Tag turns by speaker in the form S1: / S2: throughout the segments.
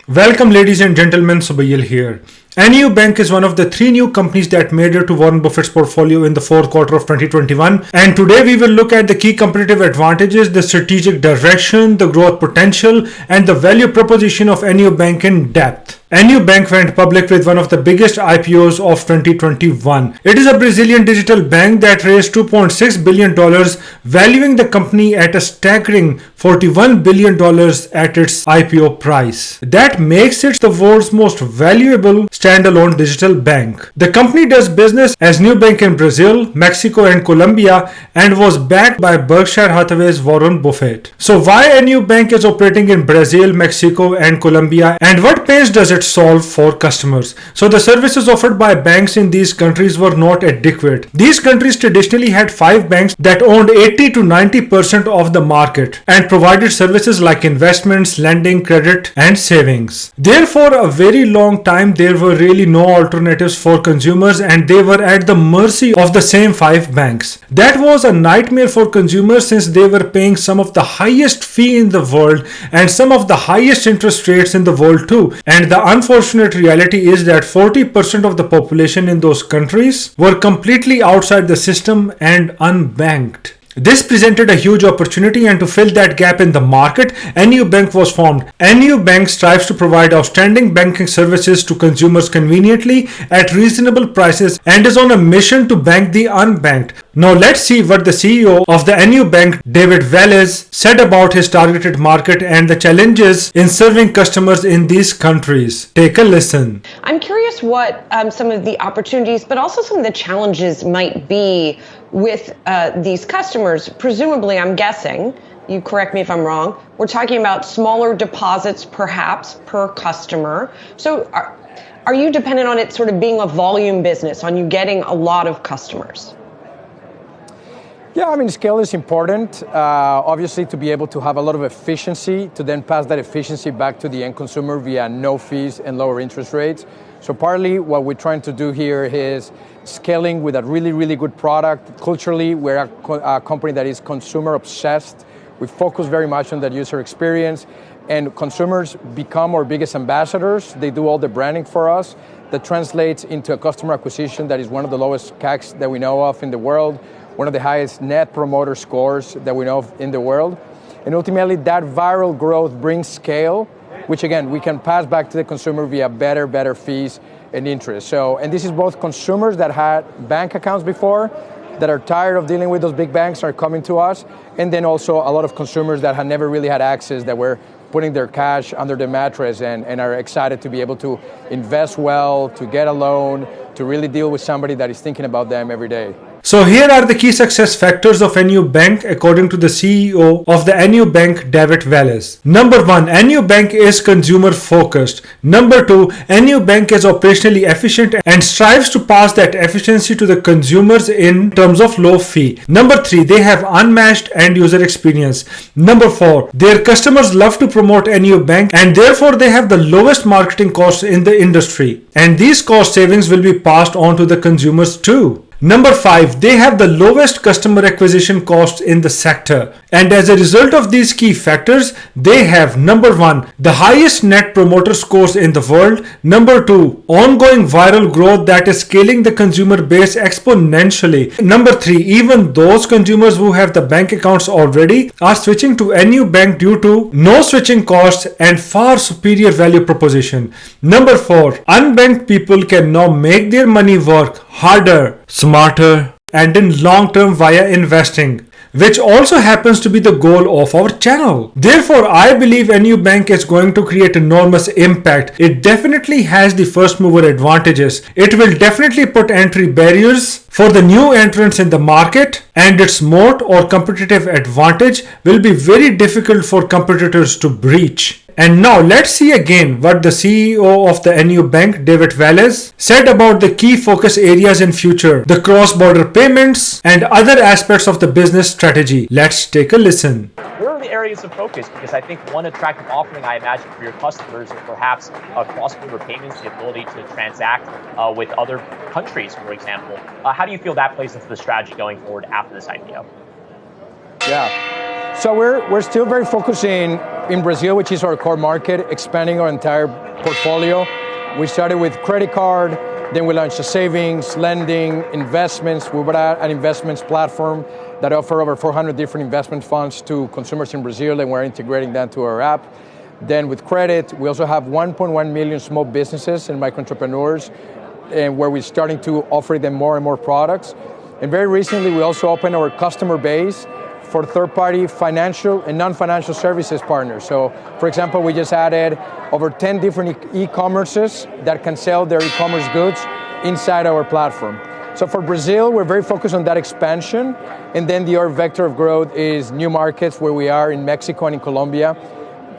S1: Welcome, ladies and gentlemen. Subayil here. NuBank is one of the three new companies that made it to Warren Buffett's portfolio in the fourth quarter of 2021. And today we will look at the key competitive advantages, the strategic direction, the growth potential, and the value proposition of NuBank in depth. NuBank went public with one of the biggest IPOs of 2021. It is a Brazilian digital bank that raised $2.6 billion, valuing the company at a staggering $41 billion at its IPO price. That makes it the world's most valuable standalone digital bank. The company does business as NuBank in Brazil, Mexico, and Colombia, and was backed by Berkshire Hathaway's Warren Buffett. So why NuBank is operating in Brazil, Mexico, and Colombia, and what pains does it solve for customers? So the services offered by banks in these countries were not adequate. These countries traditionally had 5 banks that owned 80 to 90% of the market and provided services like investments, lending, credit, and savings. Therefore, a very long time there were really no alternatives for consumers, and they were at the mercy of the same 5 banks. That was a nightmare for consumers since they were paying some of the highest fee in the world and some of the highest interest rates in the world too. And the unfortunate reality is that 40% of the population in those countries were completely outside the system and unbanked. This presented a huge opportunity, and to fill that gap in the market, NuBank was formed. NuBank strives to provide outstanding banking services to consumers conveniently at reasonable prices and is on a mission to bank the unbanked. Now let's see what the CEO of the NuBank, David Wallace, said about his targeted market and the challenges in serving customers in these countries. Take a listen.
S2: I'm curious what some of the opportunities, but also some of the challenges might be with these customers. Presumably, I'm guessing, you correct me if I'm wrong, we're talking about smaller deposits perhaps per customer. So are you dependent on it sort of being a volume business, on you getting a lot of customers?
S3: Yeah, I mean, scale is important, obviously, to be able to have a lot of efficiency, to then pass that efficiency back to the end consumer via no fees and lower interest rates. So partly what we're trying to do here is scaling with a really, really good product. Culturally, we're a company that is consumer obsessed. We focus very much on that user experience, and consumers become our biggest ambassadors. They do all the branding for us. That translates into a customer acquisition that is one of the lowest CACs that we know of in the world, one of the highest net promoter scores that we know of in the world. And ultimately, that viral growth brings scale, which again, we can pass back to the consumer via better fees and interest. So, and this is both consumers that had bank accounts before, that are tired of dealing with those big banks, are coming to us, and then also a lot of consumers that had never really had access, that were putting their cash under the mattress and are excited to be able to invest well, to get a loan, to really deal with somebody that is thinking about them every day.
S1: So here are the key success factors of NuBank according to the CEO of the NuBank, David Wallace. Number 1, NuBank is consumer focused. Number 2, NuBank is operationally efficient and strives to pass that efficiency to the consumers in terms of low fee. Number 3, they have unmatched end user experience. Number 4, their customers love to promote NuBank, and therefore they have the lowest marketing costs in the industry. And these cost savings will be passed on to the consumers too. Number 5, they have the lowest customer acquisition costs in the sector. And as a result of these key factors, they have number 1, the highest net promoter scores in the world. Number 2, ongoing viral growth that is scaling the consumer base exponentially. Number 3, even those consumers who have the bank accounts already are switching to NuBank due to no switching costs and far superior value proposition. Number 4, unbanked people can now make their money work harder, smarter, and in long term via investing, which also happens to be the goal of our channel. Therefore, I believe NuBank is going to create enormous impact. It definitely has the first mover advantages. It will definitely put entry barriers for the new entrants in the market, and its moat or competitive advantage will be very difficult for competitors to breach. And now let's see again what the CEO of the NuBank, David Wallace, said about the key focus areas in future, the cross-border payments and other aspects of the business strategy. Let's take a listen.
S4: Where are the areas of focus? Because I think one attractive offering I imagine for your customers is perhaps cross-border payments, the ability to transact with other countries, for example. How do you feel that plays into the strategy going forward after this IPO?
S3: Yeah, so we're still very focusing in Brazil, which is our core market, expanding our entire portfolio. We started with credit card, then we launched a savings, lending, investments. We brought out an investments platform that offer over 400 different investment funds to consumers in Brazil, and we're integrating that to our app. Then with credit, we also have 1.1 million small businesses and micro entrepreneurs, and where we're starting to offer them more and more products. And very recently, we also opened our customer base for third-party financial and non-financial services partners. So, for example, we just added over 10 different e-commerces that can sell their e-commerce goods inside our platform. So for Brazil, we're very focused on that expansion. And then the other vector of growth is new markets where we are in Mexico and in Colombia.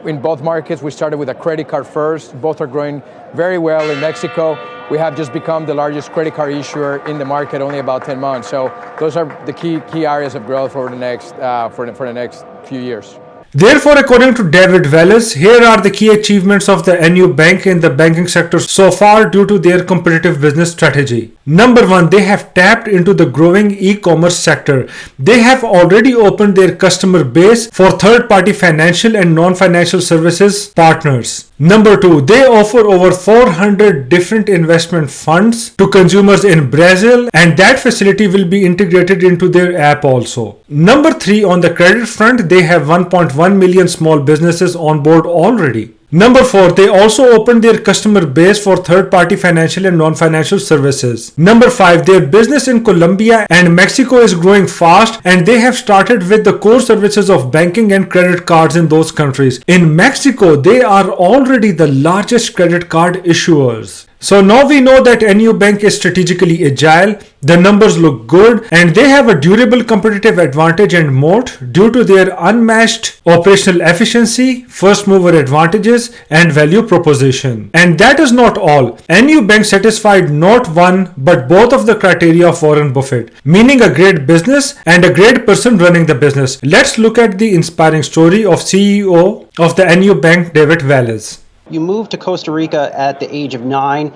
S3: In both markets, we started with a credit card first. Both are growing very well. In Mexico, we have just become the largest credit card issuer in the market only about 10 months. So those are the key areas of growth for the next for the next few years.
S1: Therefore, according to David Wallace, here are the key achievements of the NuBank in the banking sector so far due to their competitive business strategy. Number one, they have tapped into the growing e-commerce sector. They have already opened their customer base for third-party financial and non-financial services partners. Number two, they offer over 400 different investment funds to consumers in Brazil, and that facility will be integrated into their app also. Number three, on the credit front, they have 1.1 million small businesses on board already. Number four, they also opened their customer base for third-party financial and non-financial services. Number five, their business in Colombia and Mexico is growing fast, and they have started with the core services of banking and credit cards in those countries. In Mexico, they are already the largest credit card issuers. So now we know that NuBank is strategically agile, the numbers look good, and they have a durable competitive advantage and moat due to their unmatched operational efficiency, first mover advantages, and value proposition. And that is not all. NuBank satisfied not one but both of the criteria of Warren Buffett, meaning a great business and a great person running the business. Let's look at the inspiring story of CEO of the NuBank, David Wallace.
S5: You moved to Costa Rica at the age of 9.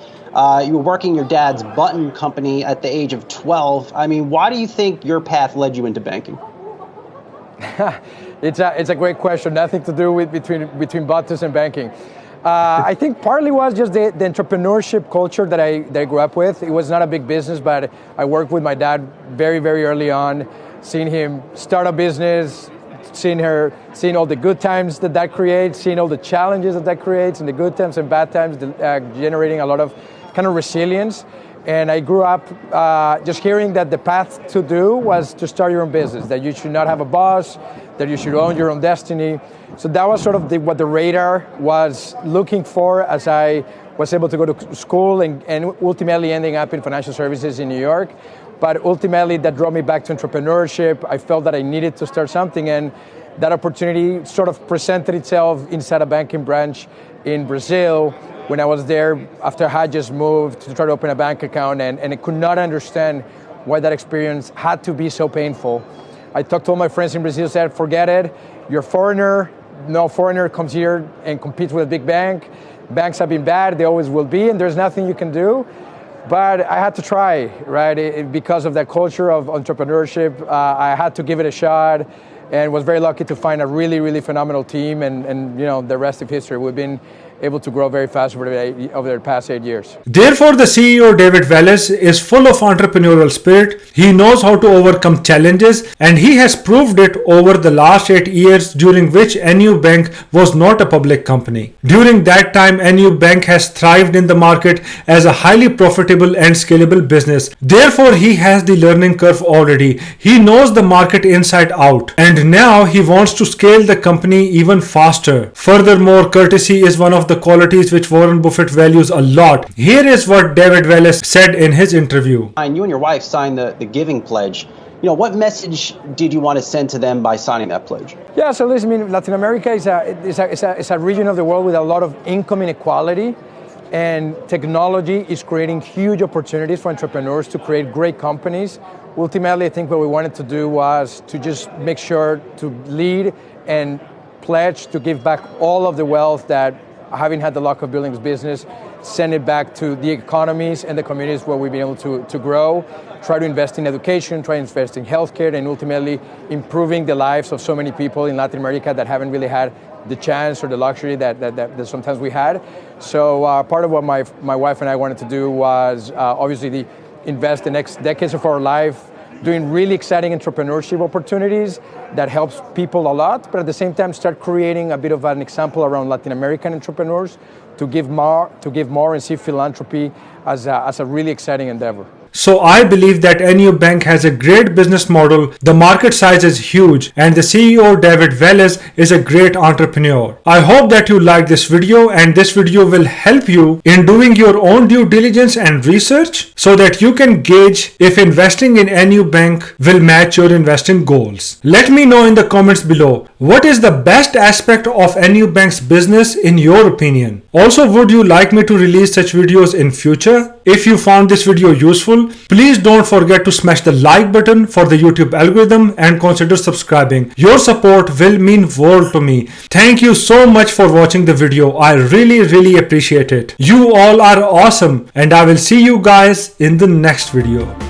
S5: You were working your dad's button company at the age of 12. I mean, why do you think your path led you into banking?
S3: It's a great question. Nothing to do with between buttons and banking. I think partly was just the entrepreneurship culture that I grew up with. It was not a big business, but I worked with my dad very, very early on, seeing him start a business, seeing all the good times that creates, seeing all the challenges that creates, and the good times and bad times, generating a lot of kind of resilience. And I grew up just hearing that the path to do was to start your own business, that you should not have a boss, that you should own your own destiny. So that was sort of what the radar was looking for as I was able to go to school and ultimately ending up in financial services in New York. But ultimately, that drove me back to entrepreneurship. I felt that I needed to start something, and that opportunity sort of presented itself inside a banking branch in Brazil when I was there after I had just moved to try to open a bank account, and I could not understand why that experience had to be so painful. I talked to all my friends in Brazil, said, forget it, you're a foreigner, no foreigner comes here and competes with a big bank. Banks have been bad, they always will be, and there's nothing you can do. But I had to try, right? Because of that culture of entrepreneurship, I had to give it a shot, and was very lucky to find a really, really phenomenal team, and you know, the rest of history. We've been able to grow very fast over the past 8 years.
S1: Therefore, the CEO, David Wallace, is full of entrepreneurial spirit. He knows how to overcome challenges, and he has proved it over the last 8 years, during which NuBank was not a public company. During that time, NuBank has thrived in the market as a highly profitable and scalable business. Therefore, he has the learning curve already. He knows the market inside out, and now he wants to scale the company even faster. Furthermore, courtesy is one of the qualities which Warren Buffett values a lot. Here is what David Wallace said in his interview.
S5: And you and your wife signed the giving pledge. You know, what message did you want to send to them by signing that pledge?
S3: Yeah, so listen, I mean, Latin America is a region of the world with a lot of income inequality, and technology is creating huge opportunities for entrepreneurs to create great companies. Ultimately, I think what we wanted to do was to just make sure to lead and pledge to give back all of the wealth that, having had the luck of building this business, send it back to the economies and the communities where we've been able to grow, try to invest in education, try to invest in healthcare, and ultimately improving the lives of so many people in Latin America that haven't really had the chance or the luxury that sometimes we had. So part of what my wife and I wanted to do was obviously invest the next decades of our life doing really exciting entrepreneurship opportunities that helps people a lot, but at the same time start creating a bit of an example around Latin American entrepreneurs to give more and see philanthropy as a really exciting endeavor.
S1: So I believe that NuBank has a great business model, the market size is huge, and the CEO David Vélez is a great entrepreneur. I hope that you like this video, and this video will help you in doing your own due diligence and research so that you can gauge if investing in NuBank will match your investing goals. Let me know in the comments below, what is the best aspect of NuBank's business in your opinion? Also, would you like me to release such videos in future? If you found this video useful, please don't forget to smash the like button for the YouTube algorithm and consider subscribing. Your support will mean world to me. Thank you so much for watching the video. I really appreciate it. You all are awesome, and I will see you guys in the next video.